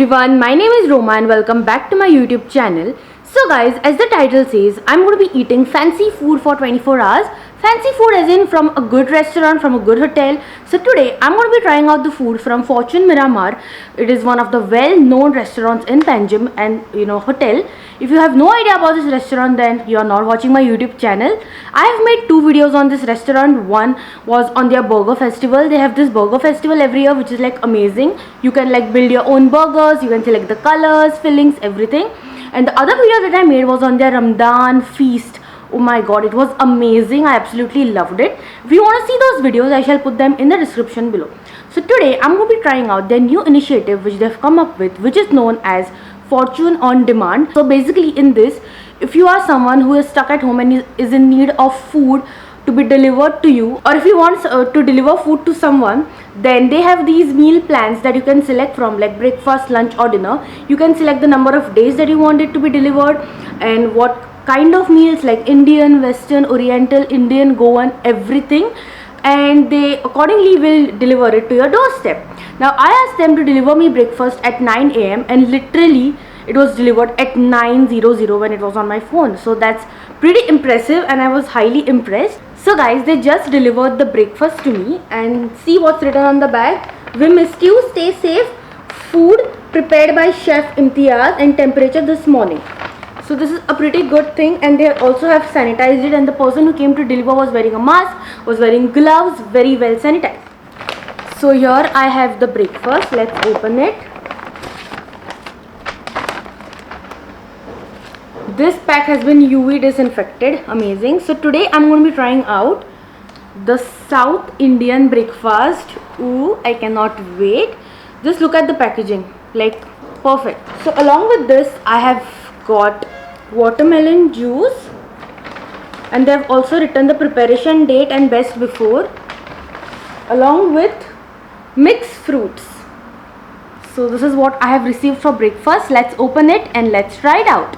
everyone, my name is Roma and welcome back to my YouTube channel. So guys, as the title says, I'm going to be eating fancy food for 24 hours. Fancy food as in from a good restaurant, from a good hotel. So today I'm going to be trying out the food from Fortune Miramar. It is one of the well-known restaurants in Panjim and hotel. If you have no idea about this restaurant, then you are not watching my YouTube channel. I have made two videos on this restaurant. One was on their burger festival. They have this burger festival every year, which is like amazing. You can like build your own burgers, you can select the colors, fillings, everything. And the other video that I made was on their Ramadan feast. Oh my god, it was amazing. I absolutely loved it. If you want to see those videos, I shall put them in the description below. So today I'm going to be trying out their new initiative which they've come up with, which is known as Fortune on Demand. So basically in this, if you are someone who is stuck at home and is in need of food to be delivered to you, or if you want to deliver food to someone, then they have these meal plans that you can select from, like breakfast, lunch or dinner. You can select the number of days that you want it to be delivered and what kind of meals, like Indian, Western, Oriental, Indian, Goan, everything, and they accordingly will deliver it to your doorstep. Now I asked them to deliver me breakfast at 9 a.m. and literally it was delivered at 9:00 when it was on my phone. So that's pretty impressive and I was highly impressed. So guys, they just delivered the breakfast to me and see what's written on the bag. We missed you, stay safe. Food prepared by Chef Imtiaz and temperature this morning. So this is a pretty good thing, and they also have sanitized it, and the person who came to deliver was wearing a mask, was wearing gloves, very well sanitized. So here I have the breakfast. Let's open it. This pack has been UV disinfected. Amazing. So today I'm going to be trying out the South Indian breakfast. Ooh, I cannot wait. Just look at the packaging, like perfect. So along with this I have got watermelon juice, and they have also written the preparation date and best before, along with mixed fruits. So this is what I have received for breakfast. Let's open it and let's try it out.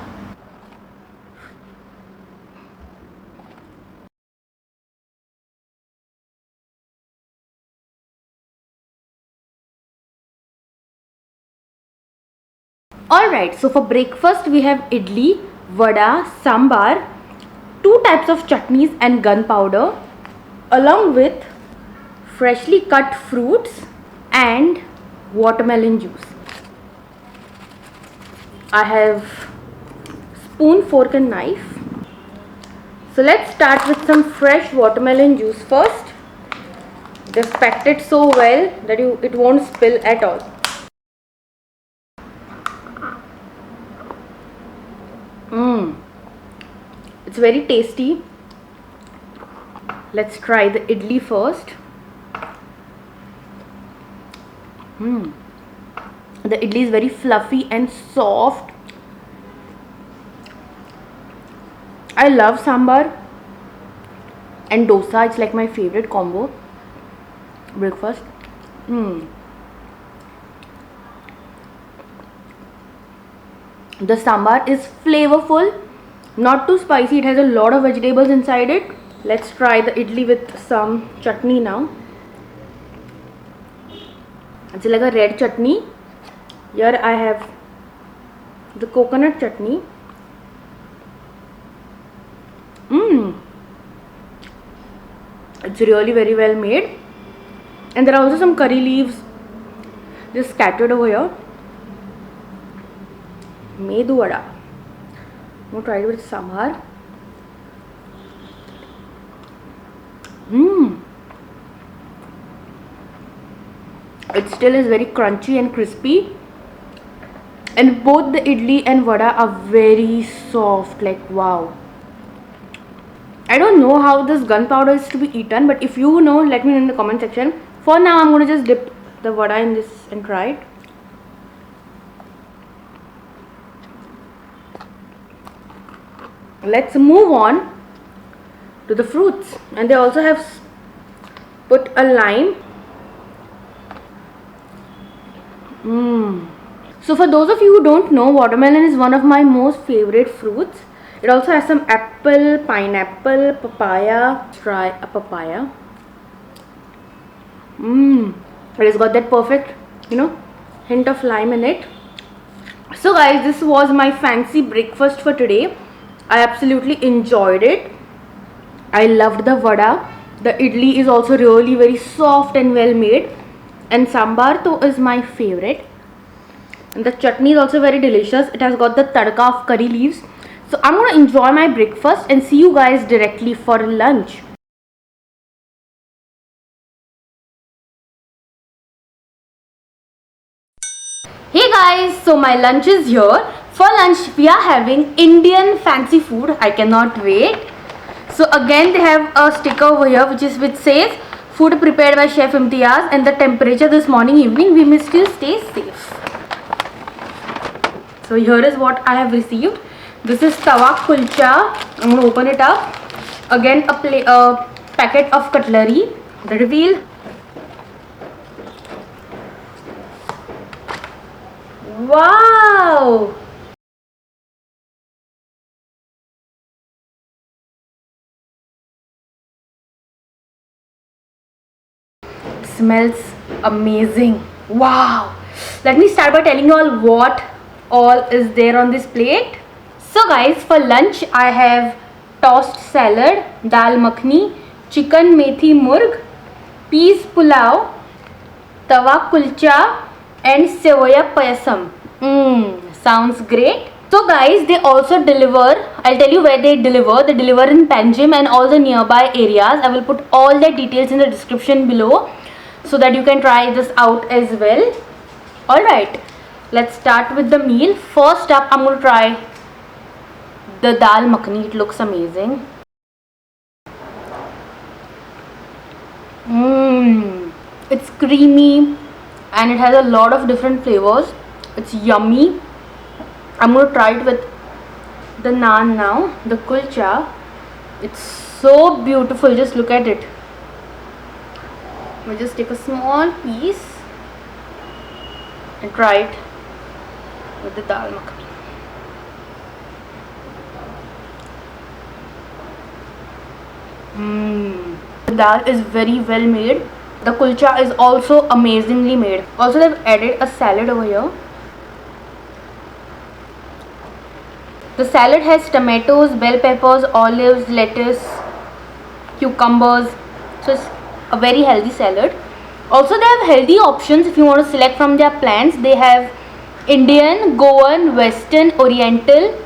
Alright, so for breakfast we have idli, vada, sambar, two types of chutneys and gunpowder, along with freshly cut fruits and watermelon juice. I have spoon, fork and knife. So let's start with some fresh watermelon juice first. They've packed it so well that it won't spill at all. It's very tasty. Let's try the idli first. The idli is very fluffy and soft. I love sambar and dosa. It's like my favorite combo breakfast. The sambar is flavorful, not too spicy. It has a lot of vegetables inside it. Let's try the idli with some chutney now. It's like a red chutney. Here I have the coconut chutney. It's really very well made, and there are also some curry leaves just scattered over here. Medu vada. I'm going to try it with sambar. It still is very crunchy and crispy, and both the idli and vada are very soft, like wow. I don't know how this gunpowder is to be eaten, but if you know, let me know in the comment section. For now I'm going to just dip the vada in this and try it. Let's move on to the fruits, and they also have put a lime. So for those of you who don't know, watermelon is one of my most favorite fruits. It also has some apple, pineapple, papaya. Try a papaya. It has got that perfect, hint of lime in it. So guys, this was my fancy breakfast for today. I absolutely enjoyed it. I loved the vada. The idli is also really very soft and well made. And sambar though is my favorite. And the chutney is also very delicious. It has got the tadka of curry leaves. So I'm going to enjoy my breakfast and see you guys directly for lunch. Hey guys, so my lunch is here. For lunch we are having Indian fancy food. I cannot wait. So again they have a sticker over here which says food prepared by Chef Imtiaz, and the temperature this morning evening, we may still stay safe. So here is what I have received. This is tawa kulcha. I'm going to open it up. Again a packet of cutlery. The reveal. Wow! Smells amazing. Wow! Let me start by telling you all what all is there on this plate. So guys, for lunch I have tossed salad, dal makhni, chicken methi murg, peas pulao, tawa kulcha and sevoya payasam. Sounds great. So guys, they also deliver. I'll tell you where they deliver. They deliver in Panjim and all the nearby areas. I will put all the details in the description below so that you can try this out as well. Alright, let's start with the meal. First up, I'm going to try the dal makhani. It looks amazing. It's creamy and it has a lot of different flavors. It's yummy. I'm going to try it with the naan now, the kulcha. It's so beautiful. Just look at it. We'll just take a small piece and try it with the dal makhani. The dal is very well made. The kulcha is also amazingly made. Also they've added a salad over here. The salad has tomatoes, bell peppers, olives, lettuce, cucumbers. So it's a very healthy salad. Also they have healthy options if you want to select from their plans. They have Indian, Goan, Western, Oriental,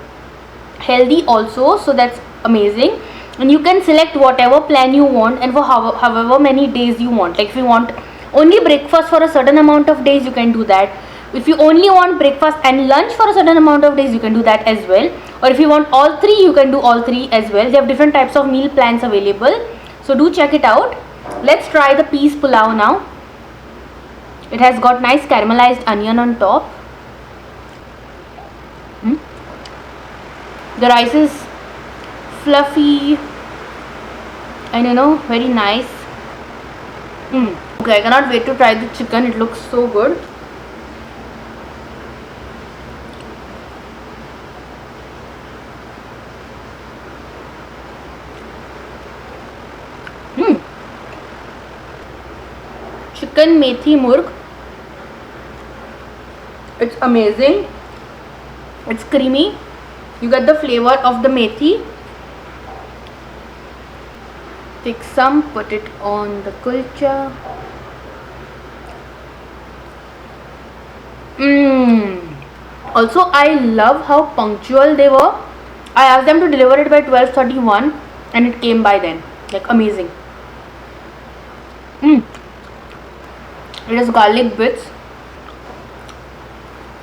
healthy also. So that's amazing. And you can select whatever plan you want and for however many days you want. Like if you want only breakfast for a certain amount of days, you can do that. If you only want breakfast and lunch for a certain amount of days, you can do that as well. Or if you want all three, you can do all three as well. They have different types of meal plans available. So do check it out. Let's try the peas pulao now. It has got nice caramelized onion on top. The rice is fluffy and very nice. Okay, I cannot wait to try the chicken. It looks so good. Chicken methi murg. It's amazing. It's creamy. You get the flavor of the methi. Take some, put it on the kulcha. Also, I love how punctual they were. I asked them to deliver it by 12:31 and it came by then. Like amazing. It has garlic bits.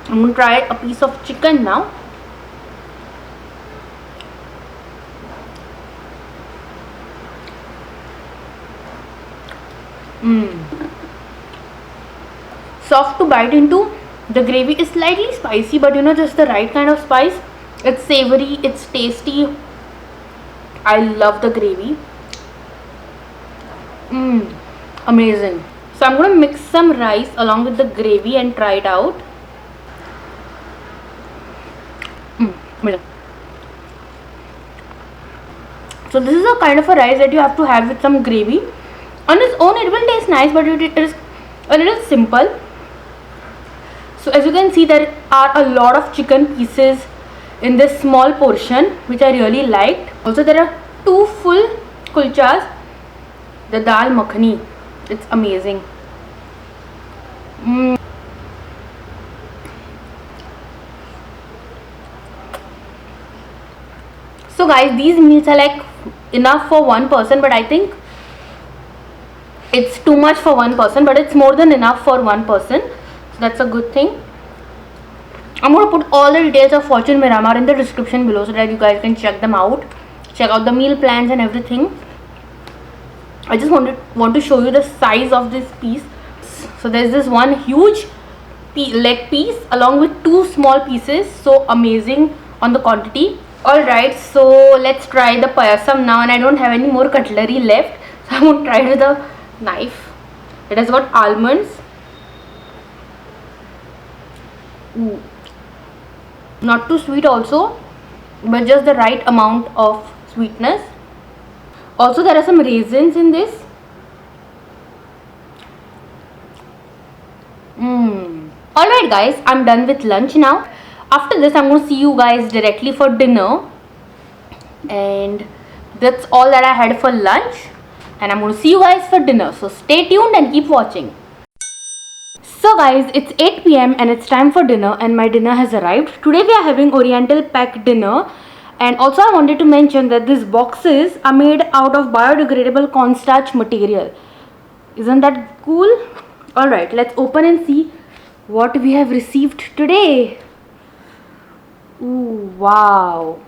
I'm going to try a piece of chicken now. Soft to bite into. The gravy is slightly spicy, but just the right kind of spice. It's savory, it's tasty. I love the gravy. Amazing. So I'm going to mix some rice along with the gravy and try it out. So this is a kind of a rice that you have to have with some gravy. On its own it will taste nice, but it is a little simple. So as you can see, there are a lot of chicken pieces in this small portion, which I really liked. Also, there are 2 full kulchas. The dal makhani, it's amazing. So guys, these meals are like enough for one person, but I think it's too much for one person, but it's more than enough for one person, so that's a good thing. I'm going to put all the details of Fortune Miramar in the description below so that you guys can check them out, check out the meal plans and everything. I just want to show you the size of this piece. So there's this one huge leg piece along with 2 small pieces, so amazing on the quantity. Alright, so let's try the payasam now, and I don't have any more cutlery left, so I'm going to try it with a knife. It has got almonds. Ooh. Not too sweet also, but just the right amount of sweetness. Also, there are some raisins in this. Alright guys, I'm done with lunch now. After this, I'm going to see you guys directly for dinner. And that's all that I had for lunch. And I'm going to see you guys for dinner. So stay tuned and keep watching. So guys, it's 8 PM and it's time for dinner, and my dinner has arrived. Today we are having Oriental Pack dinner. And also I wanted to mention that these boxes are made out of biodegradable cornstarch material. Isn't that cool? Alright, let's open and see what we have received today. Ooh, wow.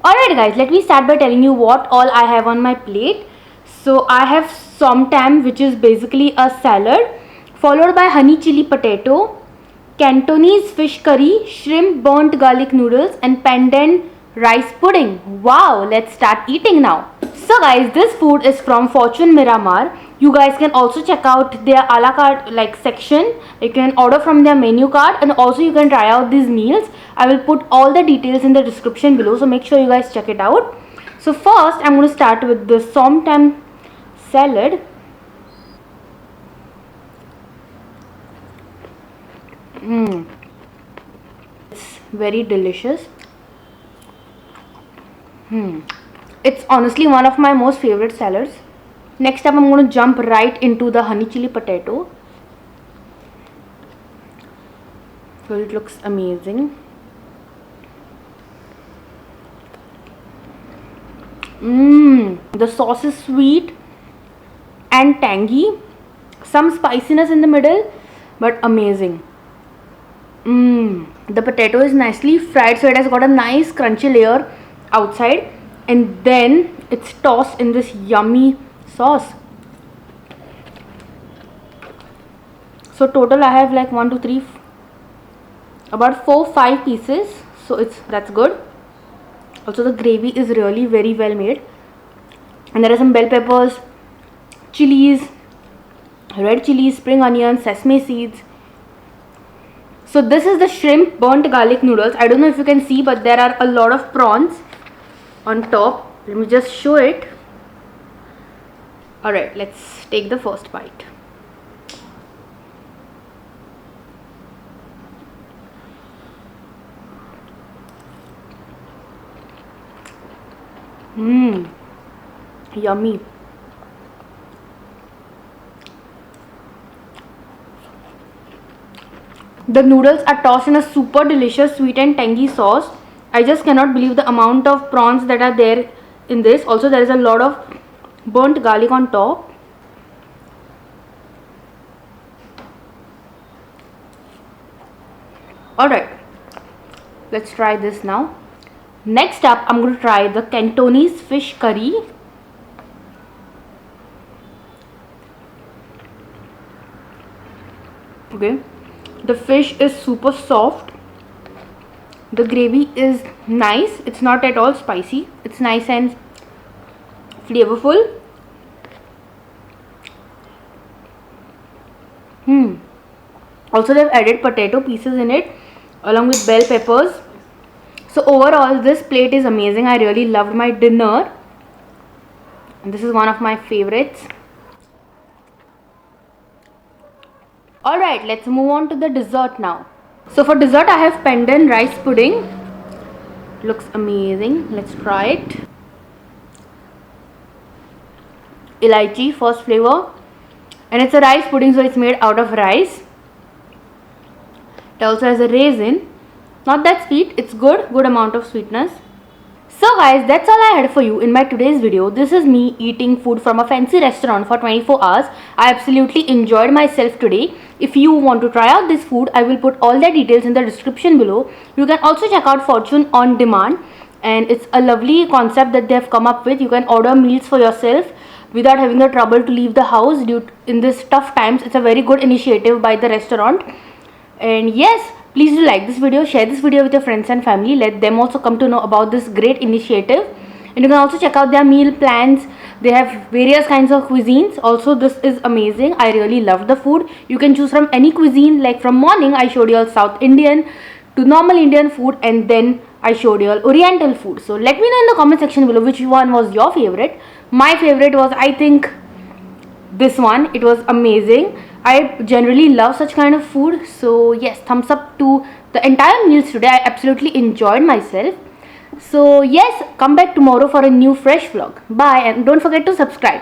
Alright guys, let me start by telling you what all I have on my plate. So I have somtam, which is basically a salad, followed by honey chili potato, Cantonese fish curry, shrimp burnt garlic noodles, and pandan rice pudding. Wow, let's start eating now. So guys, this food is from Fortune Miramar. You guys can also check out their a la carte section. You can order from their menu card, and also you can try out these meals. I will put all the details in the description below, so make sure you guys check it out. So first, I'm going to start with the somtam salad. It's very delicious. It's honestly one of my most favorite salads. Next up, I'm going to jump right into the honey chili potato. So it looks amazing. The sauce is sweet and tangy. Some spiciness in the middle, but amazing. The potato is nicely fried, so it has got a nice crunchy layer outside, and then it's tossed in this yummy sauce. So total I have like 1 2 3 about 4-5 pieces, so that's good. Also the gravy is really very well made, and there are some bell peppers, chilies, red chilies, spring onions, sesame seeds. So this is the shrimp burnt garlic noodles. I don't know if you can see, but there are a lot of prawns on top. Let me just show it. Alright, let's take the first bite. Yummy. The noodles are tossed in a super delicious sweet and tangy sauce. I just cannot believe the amount of prawns that are there in this. Also, there is a lot of burnt garlic on top. Alright, let's try this now. Next up, I'm going to try the Cantonese fish curry. Okay, the fish is super soft. The gravy is nice. It's not at all spicy. It's nice and flavorful. Also, they've added potato pieces in it along with bell peppers. So overall, this plate is amazing. I really loved my dinner. and this is one of my favorites. Alright, let's move on to the dessert now. So for dessert I have pandan rice pudding. Looks amazing. Let's try it. Elaichi first flavor, and it's a rice pudding, so it's made out of rice. It also has a raisin. Not that sweet, it's good amount of sweetness. So guys, that's all I had for you in my today's video. This is me eating food from a fancy restaurant for 24 hours. I absolutely enjoyed myself today. If you want to try out this food, I will put all the details in the description below. You can also check out Fortune on Demand, and it's a lovely concept that they have come up with. You can order meals for yourself without having the trouble to leave the house in this tough times. It's a very good initiative by the restaurant. And yes, please do like this video, share this video with your friends and family. Let them also come to know about this great initiative. And you can also check out their meal plans. They have various kinds of cuisines. Also, this is amazing. I really loved the food. You can choose from any cuisine. Like from morning, I showed you all South Indian to normal Indian food, and then I showed you all Oriental food. So let me know in the comment section below which one was your favorite. My favorite was, I think, this one. It was amazing. I generally love such kind of food. So yes, thumbs up to the entire meals today. I absolutely enjoyed myself. So yes, come back tomorrow for a new fresh vlog. Bye, and don't forget to subscribe.